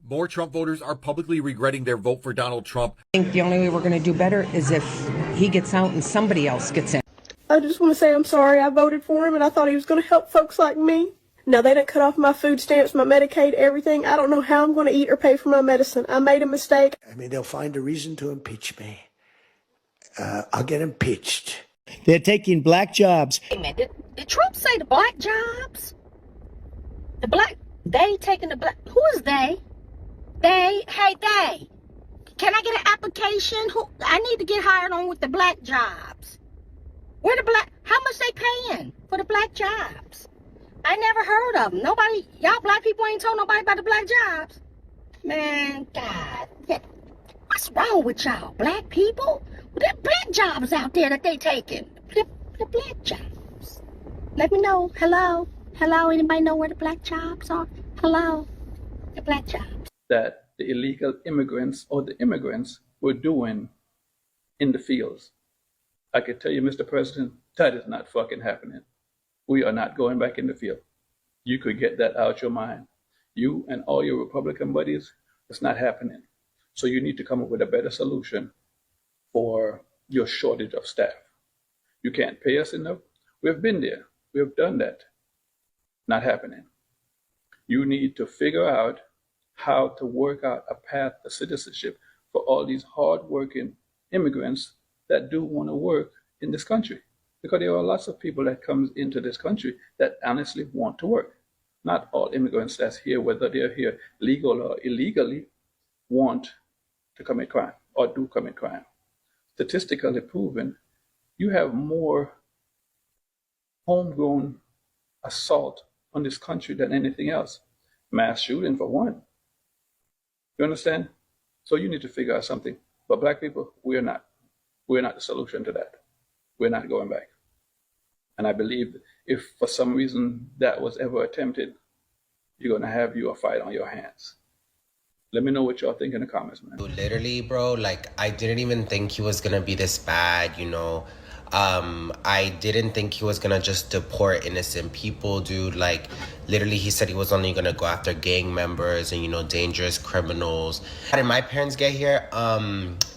more Trump voters are publicly regretting their vote for Donald Trump. I think the only way we're going to do better is if he gets out and somebody else gets in. I just want to say I'm sorry. I voted for him and I thought he was going to help folks like me. Now, they didn't cut off my food stamps, my Medicaid, everything. I don't know how I'm going to eat or pay for my medicine. I made a mistake. I mean, they'll find a reason to impeach me. I'll get impeached. They're taking black jobs. Hey, man, did Trump say the black jobs? They taking the black, who is they? They. Can I get an application? I need to get hired on with the black jobs. How much they paying for the black jobs? I never heard of them. Y'all black people ain't told nobody about the black jobs. Man, God, what's wrong with y'all, black people? There are black jobs out there that they taking. The black jobs. Let me know. Hello, anybody know where the black jobs are? Hello, the black jobs. That the illegal immigrants or the immigrants were doing in the fields. I can tell you, Mr. President, that is not fucking happening. We are not going back in the field. You could get that out your mind. You and all your Republican buddies, it's not happening. So you need to come up with a better solution for your shortage of staff. You can't pay us enough. We have been there. We have done that. Not happening. You need to figure out how to work out a path to citizenship for all these hardworking immigrants that do want to work in this country. Because there are lots of people that comes into this country that honestly want to work. Not all immigrants that's here, whether they're here legal or illegally, want to commit crime or do commit crime. Statistically proven, you have more homegrown assault on this country than anything else. Mass shooting for one. You understand? So you need to figure out something. But black people, we're not the solution to that. We're not going back. And I believe if for some reason that was ever attempted, you're going to have a fight on your hands. Let me know what y'all think in the comments, man. Literally, bro, like, I didn't even think he was going to be this bad, you know. I didn't think he was going to just deport innocent people, dude. Like, literally, he said he was only going to go after gang members and, you know, dangerous criminals. How did my parents get here?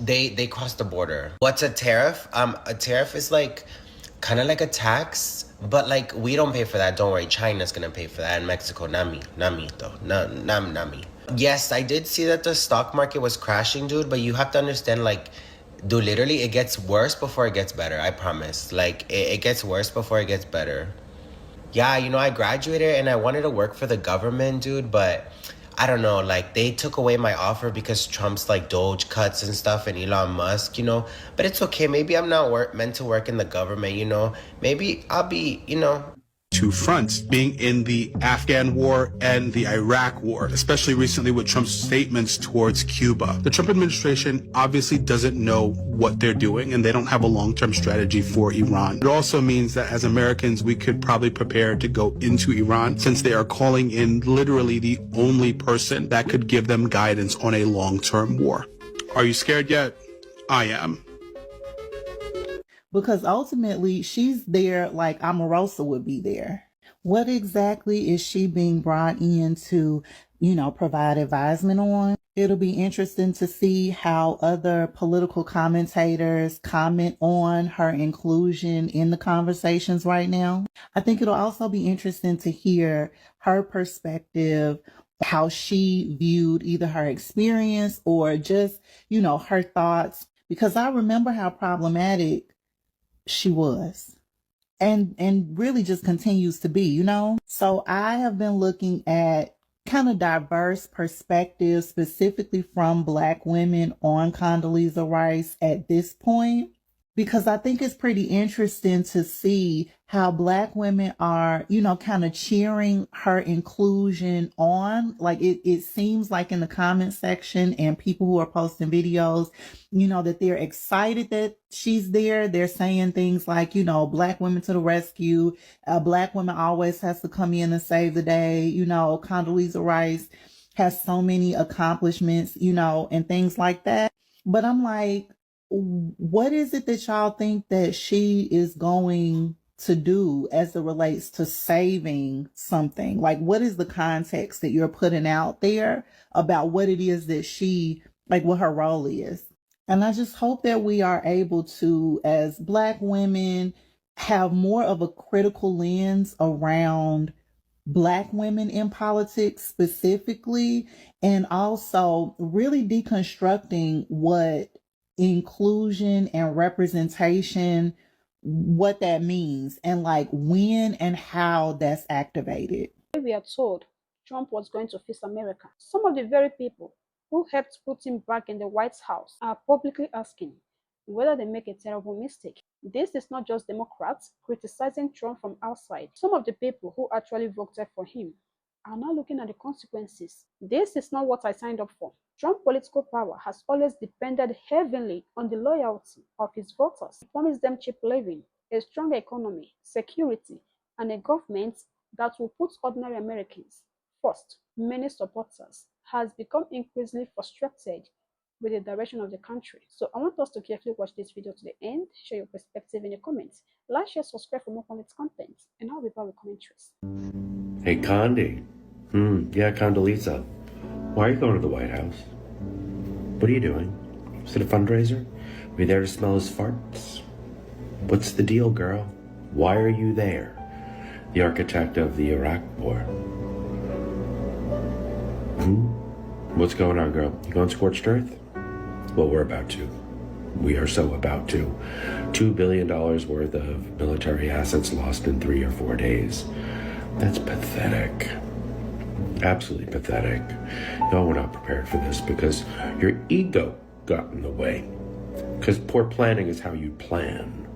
They crossed the border. What's a tariff? A tariff is like kind of like a tax, but like we don't pay for that. Don't worry, China's going to pay for that. And Mexico, nami though. Nami. Yes, I did see that the stock market was crashing, dude, but you have to understand, like, dude, literally, it gets worse before it gets better. I promise. Like, it gets worse before it gets better. Yeah, you know, I graduated and I wanted to work for the government, dude, but I don't know. Like, they took away my offer because Trump's, like, Doge cuts and stuff and Elon Musk, you know. But it's okay. Maybe I'm not meant to work in the government, you know. Maybe I'll be, you know. Two fronts, being in the Afghan war and the Iraq war, especially recently with Trump's statements towards Cuba. The Trump administration obviously doesn't know what they're doing, and they don't have a long-term strategy for Iran. It also means that as Americans, we could probably prepare to go into Iran, since they are calling in literally the only person that could give them guidance on a long-term war. Are you scared yet? I am. Because ultimately she's there like Omarosa would be there. What exactly is she being brought in to, you know, provide advisement on? It'll be interesting to see how other political commentators comment on her inclusion in the conversations right now. I think it'll also be interesting to hear her perspective, how she viewed either her experience or just, you know, her thoughts. Because I remember how problematic she was and really just continues to be, you know. So I have been looking at kind of diverse perspectives, specifically from Black women on Condoleezza Rice at this point, because I think it's pretty interesting to see how Black women are, you know, kind of cheering her inclusion on. Like it seems like in the comment section and people who are posting videos, you know, that they're excited that she's there. They're saying things like, you know, Black women to the rescue. A Black woman always has to come in and save the day. You know, Condoleezza Rice has so many accomplishments, you know, and things like that. But I'm like, what is it that y'all think that she is going to do as it relates to saving something? Like, what is the context that you're putting out there about what it is that she, like, what her role is? And I just hope that we are able to, as Black women, have more of a critical lens around Black women in politics specifically, and also really deconstructing what inclusion and representation, what that means, and like when and how that's activated. We are told Trump was going to fix America. Some of the very people who helped put him back in the White House are publicly asking whether they make a terrible mistake. This is not just Democrats criticizing Trump from outside. Some of the people who actually voted for him are now looking at the consequences. This is not what I signed up for. Trump's political power has always depended heavily on the loyalty of his voters. He promised them cheap living, a strong economy, security, and a government that will put ordinary Americans first. Many supporters has become increasingly frustrated with the direction of the country. So I want us to carefully watch this video to the end, share your perspective in the comments, like, share, subscribe for more politics content, and I'll be back with commentaries. Hey, Condi. Yeah, Condoleezza. Why are you going to the White House? What are you doing? Is it a fundraiser? Are you there to smell his farts? What's the deal, girl? Why are you there? The architect of the Iraq War. What's going on, girl? You going scorched earth? Well, we're about to. We are so about to. $2 billion worth of military assets lost in 3 or 4 days. That's pathetic. Absolutely pathetic. No, we're not prepared for this because your ego got in the way. Because poor planning is how you plan.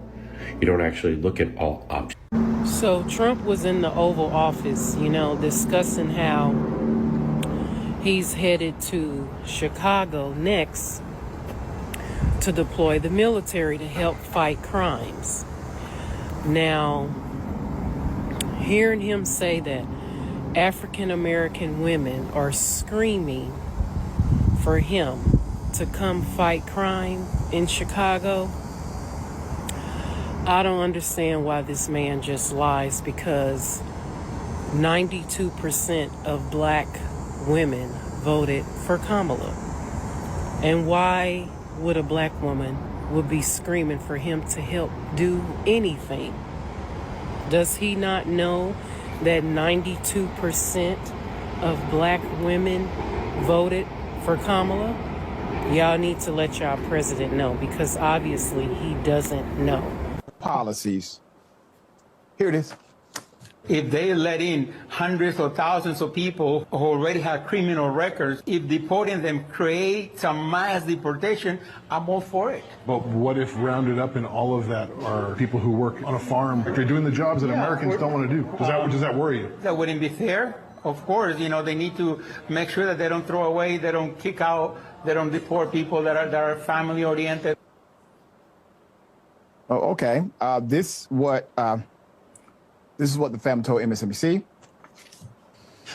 You don't actually look at all options. So Trump was in the Oval Office, discussing how he's headed to Chicago next to deploy the military to help fight crimes. Now, hearing him say that African American women are screaming for him to come fight crime in Chicago, I don't understand why this man just lies, because 92% of Black women voted for Kamala. And why would a Black woman would be screaming for him to help do anything? Does he not know that 92% of Black women voted for Kamala? Y'all need to let y'all president know, because obviously he doesn't know. Policies. Here it is. If they let in hundreds or thousands of people who already have criminal records, if deporting them creates a mass deportation, I'm all for it. But what if rounded up in all of that are people who work on a farm? They're doing the jobs that Americans don't want to do. Does that worry you? That wouldn't be fair. Of course, they need to make sure that they don't throw away, they don't kick out, they don't deport people that are family oriented. Oh, okay. This is what the family told MSNBC.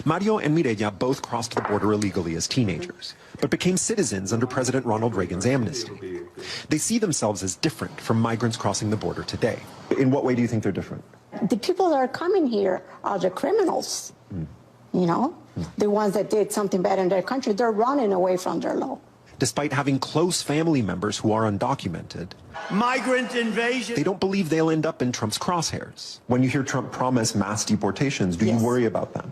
Mario and Mireya both crossed the border illegally as teenagers, but became citizens under President Ronald Reagan's amnesty. They see themselves as different from migrants crossing the border today. In what way do you think they're different? The people that are coming here are the criminals, The ones that did something bad in their country, they're running away from their law. Despite having close family members who are undocumented, migrant invasion, they don't believe they'll end up in Trump's crosshairs. When you hear Trump promise mass deportations, do you worry about them?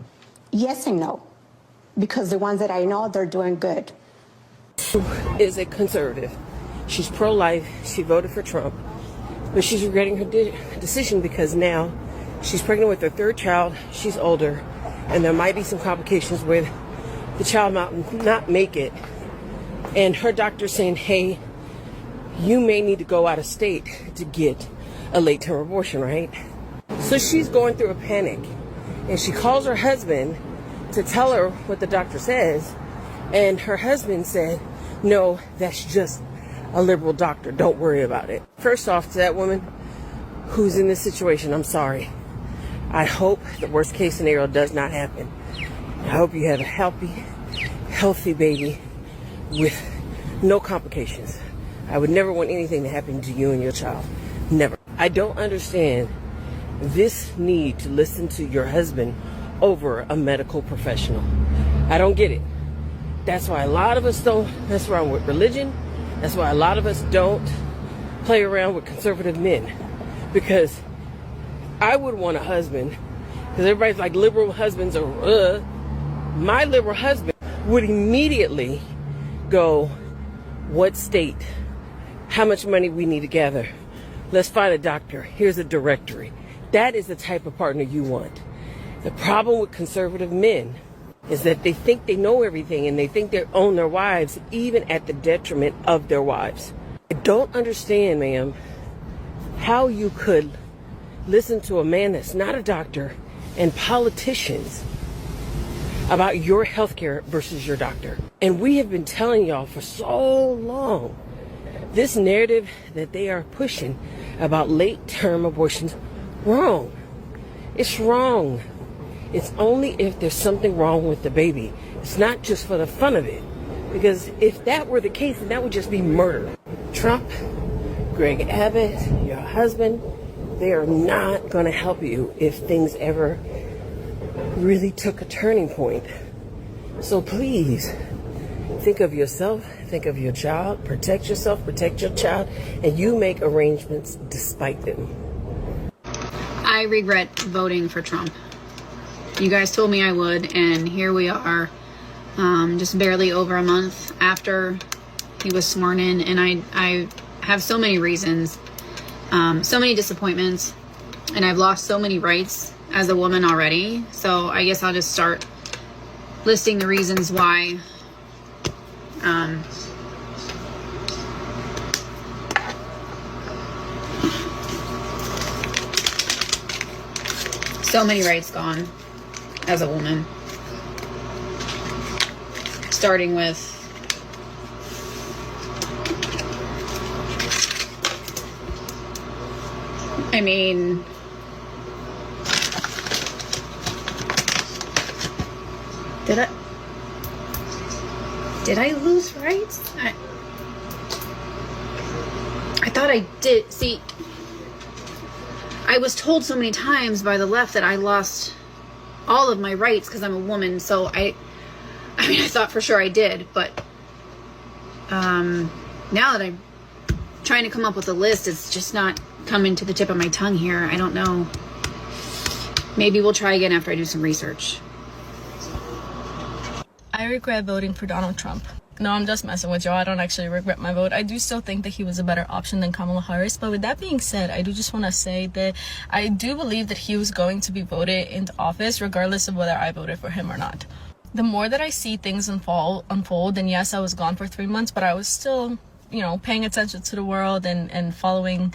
Yes and no, because the ones that I know, they're doing good. Is a conservative. She's pro-life. She voted for Trump, but she's regretting her decision because now she's pregnant with her third child. She's older, and there might be some complications where the child might not make it. And her doctor's saying, hey, you may need to go out of state to get a late-term abortion, right? So she's going through a panic. And she calls her husband to tell her what the doctor says. And her husband said, no, that's just a liberal doctor. Don't worry about it. First off, to that woman who's in this situation, I'm sorry. I hope the worst case scenario does not happen. I hope you have a healthy baby with no complications. I would never want anything to happen to you and your child. Never. I don't understand this need to listen to your husband over a medical professional. I don't get it. That's why a lot of us don't mess around with religion. That's why a lot of us don't play around with conservative men. Because I would want a husband, because everybody's like liberal husbands are, my liberal husband would immediately go, what state, how much money we need to gather, let's find a doctor, here's a directory. That is the type of partner you want. The problem with conservative men is that they think they know everything and they think they own their wives, even at the detriment of their wives. I don't understand, ma'am, how you could listen to a man that's not a doctor and politicians about your health care versus your doctor. And we have been telling y'all for so long, this narrative that they are pushing about late-term abortions, wrong. It's wrong. It's only if there's something wrong with the baby. It's not just for the fun of it. Because if that were the case, then that would just be murder. Trump, Greg Abbott, your husband, they are not going to help you if things ever really took a turning point. So please, think of yourself, think of your child, protect yourself, protect your child, and you make arrangements despite them. I regret voting for Trump. You guys told me I would, and here we are, just barely over a month after he was sworn in, and I have so many reasons, so many disappointments, and I've lost so many rights as a woman already. So I guess I'll just start listing the reasons why. So many rights gone as a woman. Starting with I mean, did I lose rights? I thought I did. See, I was told so many times by the left that I lost all of my rights because I'm a woman. So I mean, I thought for sure I did, but now that I'm trying to come up with a list, it's just not coming to the tip of my tongue here. I don't know. Maybe we'll try again after I do some research. I regret voting for Donald Trump. No, I'm just messing with y'all. I don't actually regret my vote. I do still think that he was a better option than Kamala Harris. But with that being said, I do just want to say that I do believe that he was going to be voted into office regardless of whether I voted for him or not. The more that I see things unfold, and yes, I was gone for 3 months, but I was still, you know, paying attention to the world and following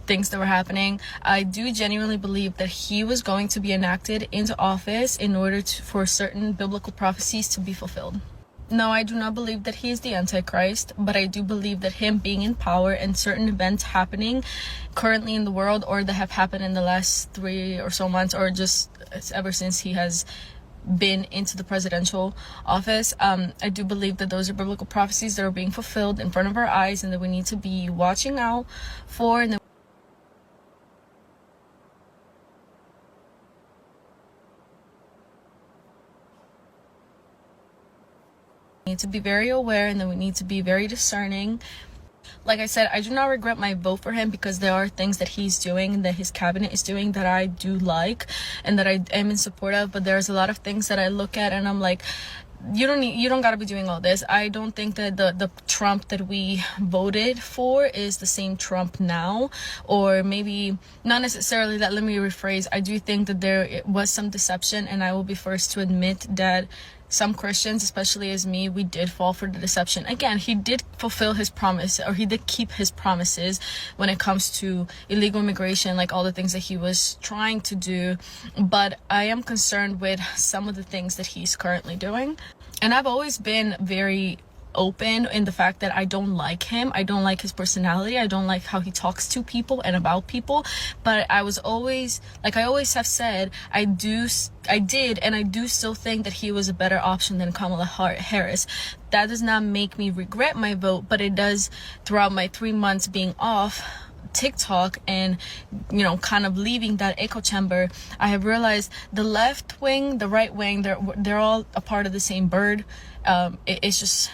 things that were happening. I do genuinely believe that he was going to be enacted into office in order for certain biblical prophecies to be fulfilled. No, I do not believe that he is the Antichrist, but I do believe that him being in power and certain events happening currently in the world, or that have happened in the last 3 or so months, or just ever since he has been into the presidential office, I do believe that those are biblical prophecies that are being fulfilled in front of our eyes, and that we need to be watching out for, and that we need to be very aware, and that we need to be very discerning. Like I said, I do not regret my vote for him because there are things that he's doing, that his cabinet is doing, that I do like and that I am in support of. But there's a lot of things that I look at and I'm like, you don't got to be doing all this. I don't think that the Trump that we voted for is the same Trump now, or maybe not necessarily that. Let me rephrase. I do think that there was some deception, and I will be first to admit that some Christians, especially as me, we did fall for the deception. Again, he did fulfill his promise, or he did keep his promises when it comes to illegal immigration, like all the things that he was trying to do. But I am concerned with some of the things that he's currently doing. And I've always been very open in the fact that I don't like him. I don't like his personality. I don't like how he talks to people and about people. But I was always, like I always have said, I did and I do still think that he was a better option than Kamala Harris. That does not make me regret my vote, but it does, throughout my 3 months being off, TikTok and, you know, kind of leaving that echo chamber, I have realized the left wing, the right wing, they're all a part of the same bird. It's just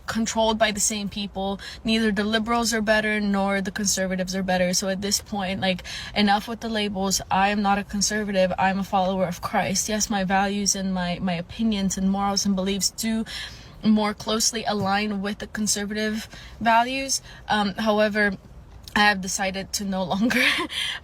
controlled by the same people. Neither the liberals are better nor the conservatives are better. So at this point, like, enough with the labels. I am not a conservative. I'm a follower of Christ. Yes, my values and my opinions and morals and beliefs do more closely align with the conservative values. However, I have decided to no longer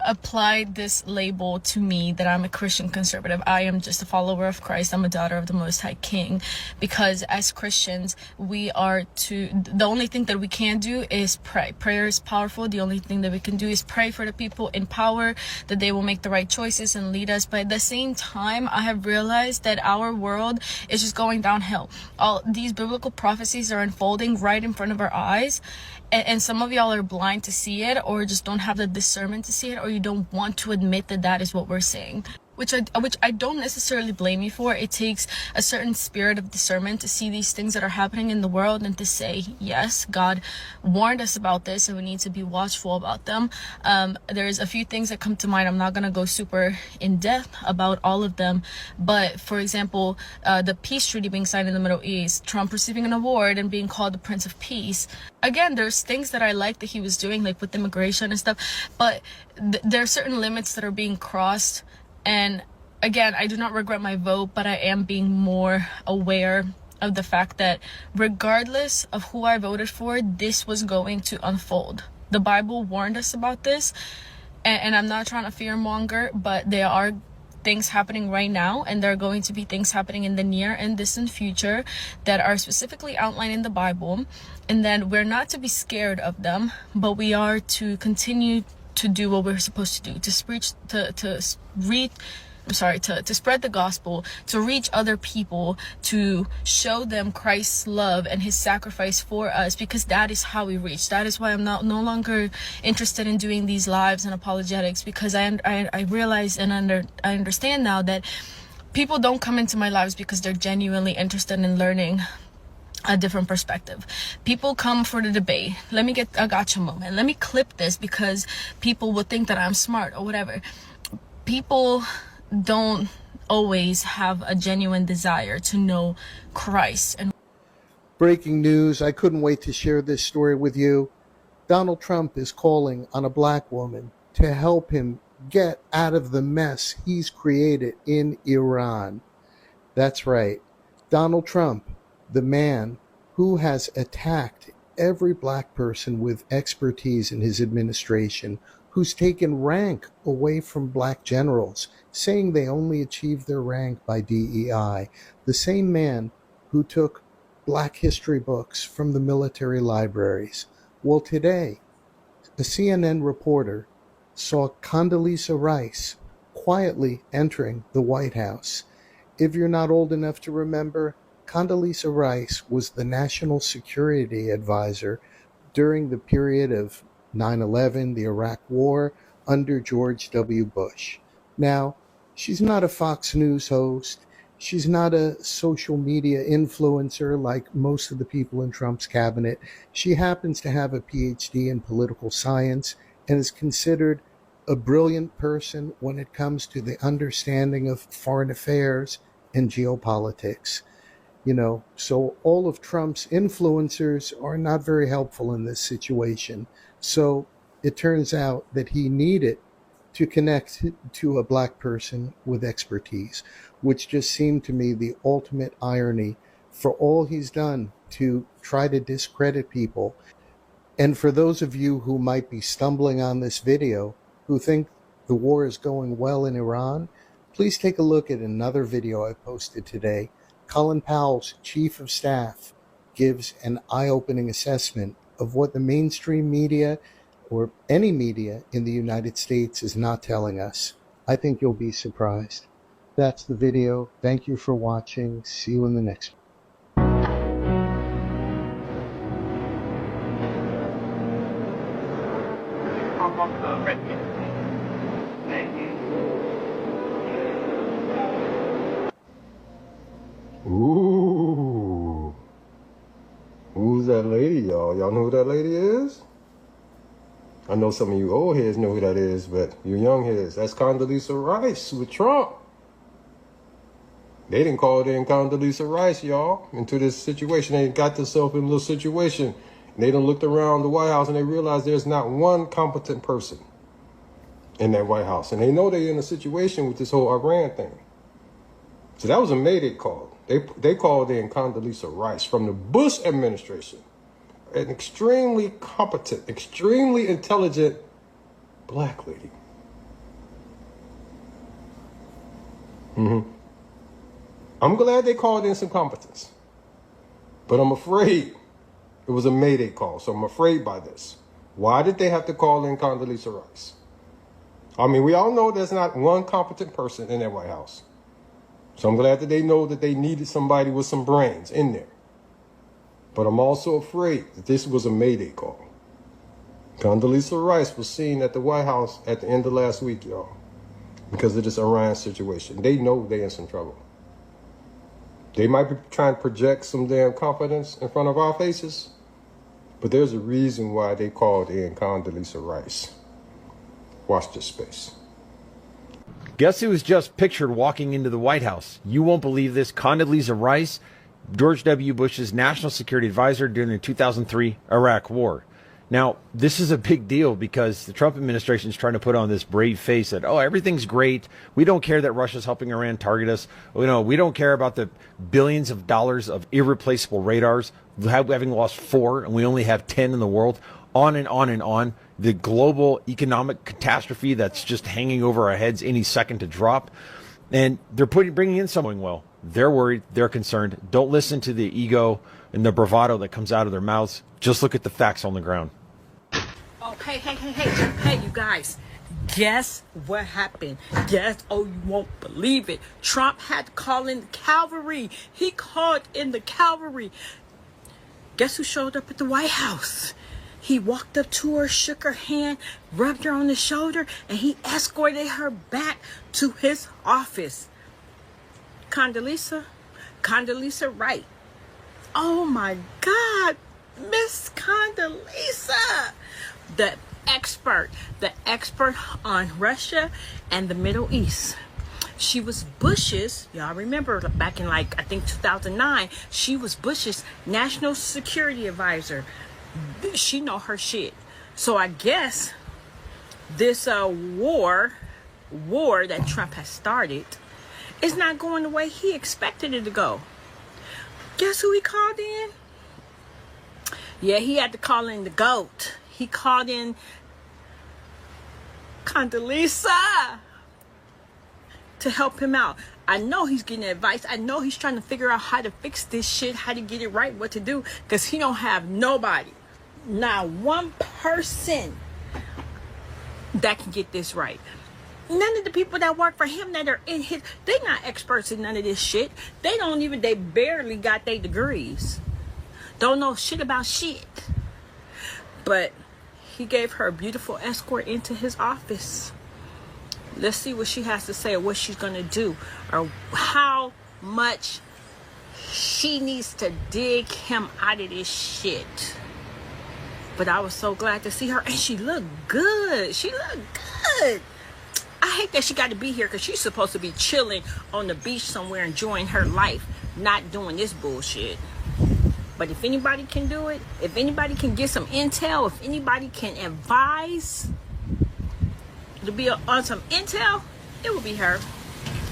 apply this label to me that I'm a Christian conservative. I am just a follower of Christ. I'm a daughter of the Most High King, because as Christians, the only thing that we can do is pray. Prayer is powerful. The only thing that we can do is pray for the people in power, that they will make the right choices and lead us. But at the same time, I have realized that our world is just going downhill. All these biblical prophecies are unfolding right in front of our eyes. And some of y'all are blind to see it, or just don't have the discernment to see it, or you don't want to admit that that is what we're seeing. Which I don't necessarily blame you for. It takes a certain spirit of discernment to see these things that are happening in the world and to say, yes, God warned us about this and we need to be watchful about them. There's a few things that come to mind. I'm not going to go super in depth about all of them. But for example, the peace treaty being signed in the Middle East, Trump receiving an award and being called the Prince of Peace. Again, there's things that I like that he was doing, like with immigration and stuff. But there are certain limits that are being crossed. And again, I do not regret my vote, but I am being more aware of the fact that regardless of who I voted for, this was going to unfold. The Bible warned us about this, and I'm not trying to fearmonger, but there are things happening right now, and there are going to be things happening in the near and distant future that are specifically outlined in the Bible. And then we're not to be scared of them, but we are to continue to do what we're supposed to do, to spread the gospel, to reach other people, to show them Christ's love and his sacrifice for us, because that is how we reach. That is why I'm no longer interested in doing these lives and apologetics, because I realize and I understand now that people don't come into my lives because they're genuinely interested in learning a different perspective. People come for the debate. Let me get a gotcha moment. Let me clip this because people will think that I'm smart or whatever. People don't always have a genuine desire to know Christ. And breaking news, I couldn't wait to share this story with you. Donald Trump is calling on a black woman to help him get out of the mess he's created in Iran. That's right. Donald Trump, the man who has attacked every black person with expertise in his administration, who's taken rank away from black generals, saying they only achieved their rank by DEI, the same man who took black history books from the military libraries. Well, today, a CNN reporter saw Condoleezza Rice quietly entering the White House. If you're not old enough to remember, Condoleezza Rice was the national security advisor during the period of 9/11, the Iraq War, under George W. Bush. Now, she's not a Fox News host. She's not a social media influencer like most of the people in Trump's cabinet. She happens to have a PhD in political science and is considered a brilliant person when it comes to the understanding of foreign affairs and geopolitics. So all of Trump's influencers are not very helpful in this situation. So it turns out that he needed to connect to a black person with expertise, which just seemed to me the ultimate irony for all he's done to try to discredit people. And for those of you who might be stumbling on this video, who think the war is going well in Iran, please take a look at another video I posted today. Colin Powell's chief of staff gives an eye-opening assessment of what the mainstream media or any media in the United States is not telling us. I think you'll be surprised. That's the video. Thank you for watching. See you in the next one. Ooh. Who's that lady, y'all? Y'all know who that lady is? I know some of you old heads know who that is, but you young heads, that's Condoleezza Rice with Trump. They didn't call in Condoleezza Rice, y'all, into this situation. They got themselves in a little situation. And they done looked around the White House and they realized there's not one competent person in that White House. And they know they're in a situation with this whole Iran thing. So that was a mayday call. They called in Condoleezza Rice from the Bush administration. An extremely competent, extremely intelligent black lady. I'm glad they called in some competence. But I'm afraid it was a mayday call. So I'm afraid by this. Why did they have to call in Condoleezza Rice? I mean, we all know there's not one competent person in that White House. So I'm glad that they know that they needed somebody with some brains in there. But I'm also afraid that this was a mayday call. Condoleezza Rice was seen at the White House at the end of last week, y'all, because of this Iran situation. They know they're in some trouble. They might be trying to project some damn confidence in front of our faces, but there's a reason why they called in Condoleezza Rice. Watch this space. Guess who was just pictured walking into the White House? You won't believe this. Condoleezza Rice, George W. Bush's national security advisor during the 2003 Iraq War. Now, this is a big deal because the Trump administration is trying to put on this brave face that, oh, everything's great. We don't care that Russia's helping Iran target us. You know, we don't care about the billions of dollars of irreplaceable radars, having lost 4 and we only have 10 in the world. On and on and on. The global economic catastrophe that's just hanging over our heads any second to drop. And they're bringing in someone, well, they're worried, they're concerned. Don't listen to the ego and the bravado that comes out of their mouths. Just look at the facts on the ground. Oh, hey, you guys. Guess what happened? Oh, you won't believe it. Trump had to call in the cavalry. He called in the cavalry. Guess who showed up at the White House? He walked up to her, shook her hand, rubbed her on the shoulder, and he escorted her back to his office. Condoleezza Rice. Oh my God, Miss Condoleezza, the expert on Russia and the Middle East. She was Bush's, y'all remember back in I think 2009, she was Bush's national security advisor. She know her shit. So I guess this war that Trump has started is not going the way he expected it to go. Guess who he called in? Yeah, he had to call in the GOAT. He called in Condoleezza to help him out. I know he's getting advice. I know he's trying to figure out how to fix this shit, how to get it right, what to do, because he don't have nobody. Not one person that can get this right. None of the people that work for him that are in his, they're not experts in none of this shit. They barely got their degrees. Don't know shit about shit. But he gave her a beautiful escort into his office. Let's see what she has to say or what she's going to do or how much she needs to dig him out of this shit. But I was so glad to see her, and she looked good. I hate that she got to be here because she's supposed to be chilling on the beach somewhere enjoying her life, not doing this bullshit. But if anybody can do it, if anybody can get some intel, if anybody can advise to be on some intel, it would be her.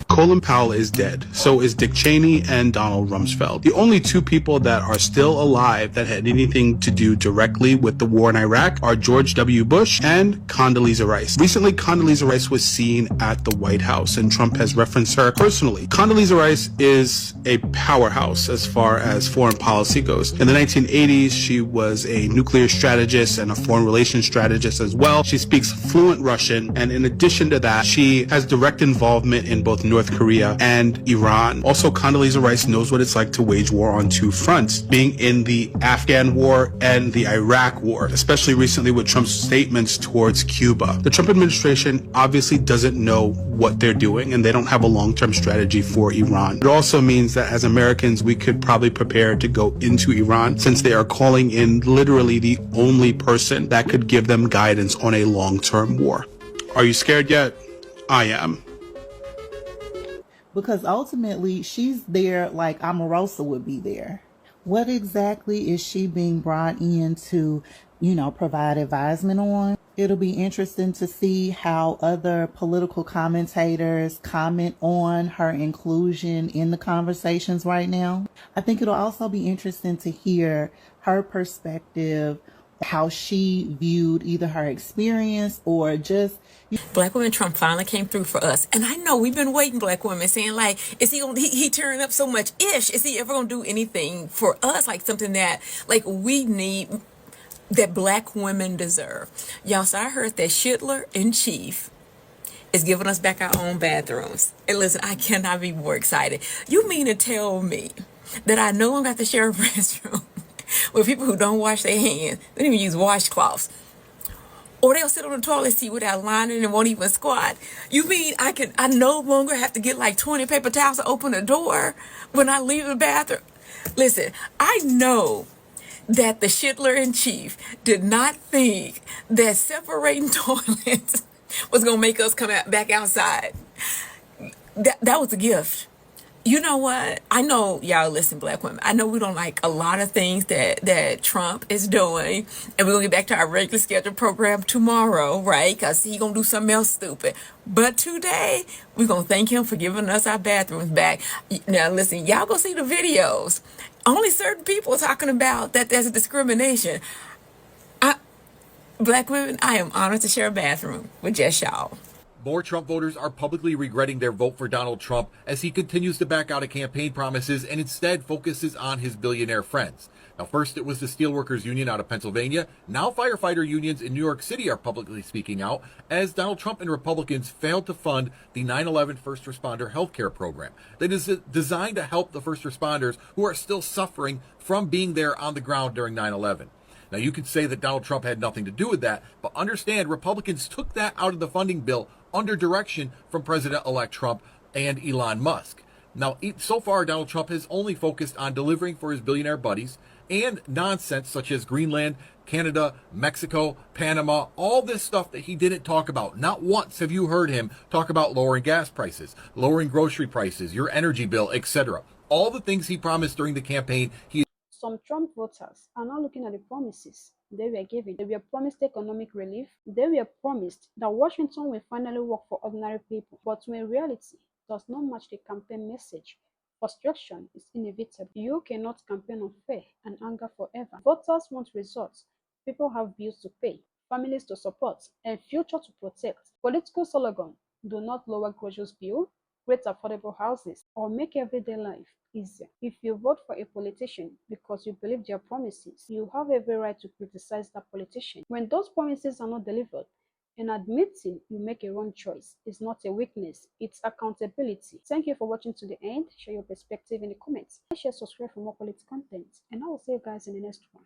Colin Powell is dead. So is Dick Cheney and Donald Rumsfeld. The only 2 people that are still alive that had anything to do directly with the war in Iraq are George W. Bush and Condoleezza Rice. Recently, Condoleezza Rice was seen at the White House, and Trump has referenced her personally. Condoleezza Rice is a powerhouse as far as foreign policy goes. In the 1980s, she was a nuclear strategist and a foreign relations strategist as well. She speaks fluent Russian, and in addition to that, she has direct involvement in both North North Korea and Iran. Also, Condoleezza Rice knows what it's like to wage war on two fronts, being in the Afghan war and the Iraq war, especially recently with Trump's statements towards Cuba. The Trump administration obviously doesn't know what they're doing, and they don't have a long-term strategy for Iran. It also means that as Americans, we could probably prepare to go into Iran, since they are calling in literally the only person that could give them guidance on a long-term war. Are you scared yet? I am. Because ultimately she's there like Omarosa would be there. What exactly is she being brought in to, provide advisement on? It'll be interesting to see how other political commentators comment on her inclusion in the conversations right now. I think it'll also be interesting to hear her perspective, how she viewed either her experience or just Black women Trump finally came through for us. And I know we've been waiting, Black women, saying like, is he gonna, he turning up so much ish? Is he ever gonna do anything for us? Like something that like we need, that Black women deserve. Y'all, so I heard that Schindler in Chief is giving us back our own bathrooms. And listen, I cannot be more excited. You mean to tell me that I no longer have to share a restroom with people who don't wash their hands? They don't even use washcloths. Or they'll sit on the toilet seat without lining and won't even squat. You mean I no longer have to get like 20 paper towels to open the door when I leave the bathroom? Listen, I know that the Schindler in Chief did not think that separating toilets was going to make us come back outside. That was a gift. You know what? I know y'all listen, Black women. I know we don't like a lot of things that Trump is doing. And we're going to get back to our regular scheduled program tomorrow, right? Because he's going to do something else stupid. But today, we're going to thank him for giving us our bathrooms back. Now, listen, y'all go see the videos. Only certain people are talking about that there's a discrimination. Black women, I am honored to share a bathroom with just y'all. More Trump voters are publicly regretting their vote for Donald Trump as he continues to back out of campaign promises and instead focuses on his billionaire friends. Now, first it was the Steelworkers Union out of Pennsylvania. Now firefighter unions in New York City are publicly speaking out as Donald Trump and Republicans failed to fund the 9/11 first responder health care program that is designed to help the first responders who are still suffering from being there on the ground during 9/11. Now, you could say that Donald Trump had nothing to do with that, but understand Republicans took that out of the funding bill under direction from President-elect Trump and Elon Musk. Now, so far, Donald Trump has only focused on delivering for his billionaire buddies and nonsense such as Greenland, Canada, Mexico, Panama, all this stuff that he didn't talk about. Not once have you heard him talk about lowering gas prices, lowering grocery prices, your energy bill, etc. All the things he promised during the campaign, Some Trump voters are now looking at the promises they were given. They were promised economic relief. They were promised that Washington will finally work for ordinary people. But when reality does not match the campaign message, frustration is inevitable. You cannot campaign on fear and anger forever. Voters want results. People have bills to pay, families to support, and future to protect. Political slogan: do not lower groceries bill, create affordable houses, or make everyday life easier. If you vote for a politician because you believe their promises, you have every right to criticize that politician. When those promises are not delivered, and admitting you make a wrong choice is not a weakness, it's accountability. Thank you for watching to the end. Share your perspective in the comments. Share, subscribe for more quality content, and I will see you guys in the next one.